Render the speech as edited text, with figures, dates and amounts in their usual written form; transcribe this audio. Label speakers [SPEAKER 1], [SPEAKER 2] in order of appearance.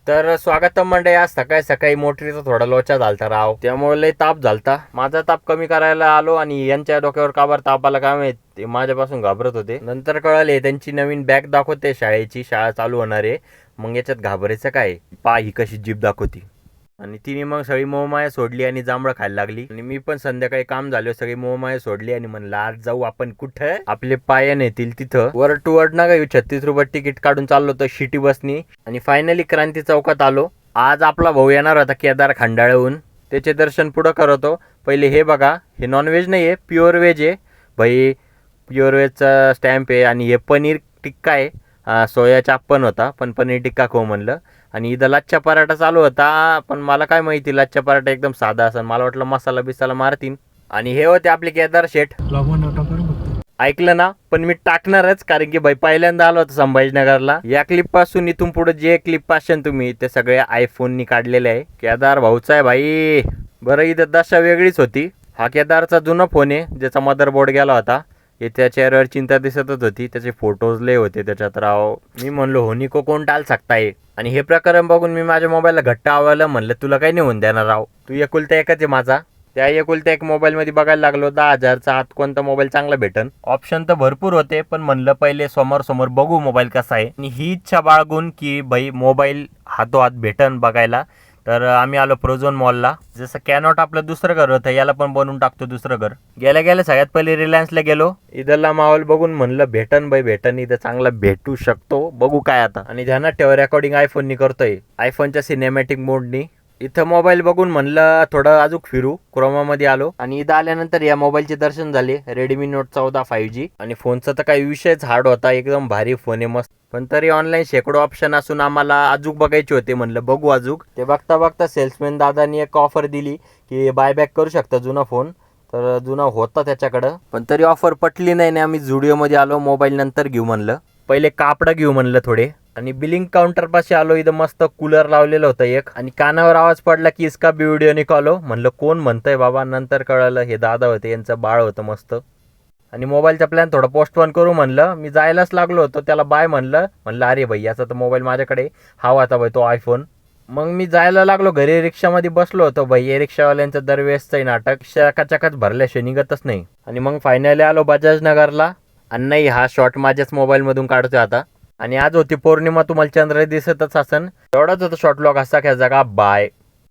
[SPEAKER 1] तर स्वागतम मंडळी. आज सकाळी सकाळी मोटरीचा थोडा लोचा झालता राव, त्यामुळे लय ताप झालता. माझा ताप कमी करायला आलो आणि यांच्या डोक्यावर काबर ताप आला काय माहित, ते माझ्यापासून घाबरत होते. नंतर कळले त्यांची नवीन बॅग दाखवते शाळेची, शाळा चालू होणार आहे. मग याच्यात घाबरायचं काय, पा ही कशी जीभ दाखवती. आणि तिने मग सगळी मोहमाया सोडली आणि जांभळं खायला लागली. आणि मी पण संध्याकाळी काम झालं, सगळी मोहमाया सोडली आणि म्हणलं आज जाऊ आपण कुठं, आपले पाया नेतील तिथं. वर टू वर्ड ना काही 36 रुपये तिकीट काढून चाललो होतो शिटी बसनी. आणि फायनली क्रांती चौकात आलो. आज आपला भाऊ येणार होता केदार खंडाळहून, त्याचे दर्शन पुढं करतो. पहिले हे बघा, हे नॉनव्हेज नाही आहे, प्युअर व्हेज आहे भाई. प्युअर व्हेजचा स्टॅम्प आहे. आणि हे पनीर टिक्का आहे. सोया चाप पण होता, पण पनीर टिक्का खाऊ म्हणलं. आणि इथं लच्छा पराठा चालू होता, पण मला काय माहिती लच्छा पराठा एकदम साधा असं, मला वाटलं मसाला बिसाला मारतीन. आणि हे होते आपले केदार शेठ. ऐकलं ना, पण मी टाकणारच, कारण की भाई पहिल्यांदा आलो होतो संभाजीनगरला. या क्लिप पासून इथून पुढे जे क्लिप पाशन तुम्ही ते सगळे आयफोननी काढलेले आहे. केदार भाऊचा आहे भाई. बरं, इथं दशा वेगळीच होती. हा केदारचा जुना फोन आहे ज्याचा मदरबोर्ड गेला होता. त्या चेहऱ्यावर चिंता दिसतच होती. त्याचे फोटोज लय होते त्याच्यात राव. मी म्हणलो होनी को कोण टाल सकताय. आणि हे प्रकरण बघून मी माझ्या मोबाईलला घट्ट आवडलं. म्हणलं तुला काही नाही होऊन देणार राव, तू एकुलता एकच आहे माझा. त्या एकुलत्या एक मोबाईलमध्ये बघायला लागलो 10,000चा आत कोणता मोबाईल चांगला भेटन. ऑप्शन तर भरपूर होते, पण म्हणलं पहिले समोर बघू मोबाईल कसा आहे. आणि ही इच्छा बाळगून की भाई मोबाईल हातोहात भेटन बघायला, तर आम्ही आलो प्रोझोन मॉलला. जसं कॅनॉट आपलं दुसरं घर होतं, याला पण बनवून टाकतो दुसरं घर. गेल्या सगळ्यात पहिले रिलायन्सला गेलो. इथला माहोल बघून म्हणलं भेटन बाई भेटन, इथं चांगला भेटू शकतो, बघू काय आता. आणि ध्यानात ठेवा रेकॉर्डिंग आयफोननी करतोय, आयफोनच्या सिनेमॅटिक मोडनी. इथं मोबाईल बघून म्हणलं थोडं अजून फिरू. क्रोमामध्ये आलो आणि इथं आल्यानंतर या मोबाईलचे दर्शन झाले. Redmi note 14 5G. आणि फोनचा तर काही विषयच हार्ड होता, एकदम भारी फोन आहे मस्त. पण तरी ऑनलाईन शेकडो ऑप्शन असून आम्हाला अजूक बघायचे होते. म्हणलं बघू अजूक. ते बघता बघता सेल्समॅन दादानी एक ऑफर दिली की बायबॅक करू शकता जुना फोन. तर जुना होता त्याच्याकडं, पण तरी ऑफर पटली नाही. आम्ही झुडिओमध्ये आलो, मोबाईल नंतर घेऊ म्हणलं, पहिले कापडं घेऊ म्हणलं थोडे. आणि बिलिंग काउंटर पाशी आलो. इथं मस्त कूलर लावलेलं होतं एक. आणि कानावर आवाज पडला की इसका बी व्हिडिओ निकालो. म्हणलं कोण म्हणतंय बाबा, नंतर कळलं हे दादा होते, यांचं बाळ होतं मस्त. आणि मोबाईलचा प्लॅन थोडा पोस्टपोन करू म्हणलं. मी जायलाच लागलो होतो, त्याला बाय म्हणलं अरे भाई याचा तर मोबाईल माझ्याकडे हवा होता भाई तो आयफोन. मग मी जायला लागलो घरी. रिक्षामध्ये बसलो होतो भाई. हे रिक्षावाल्यांचं दरवेळेसचंही नाटक, चकाचकाच भरल्याशिवाय निघतच नाही. आणि मग फायनली आलो बजाज नगरला. आणि नाही, हा शॉट माझ्याच मोबाईलमधून काढतोय आता. आणि आज होती पौर्णिमा, तुम्हाला चंद्र दिसतच असन. एवढाच होता शॉर्ट ब्लॉग असा ख्या जागा. बाय.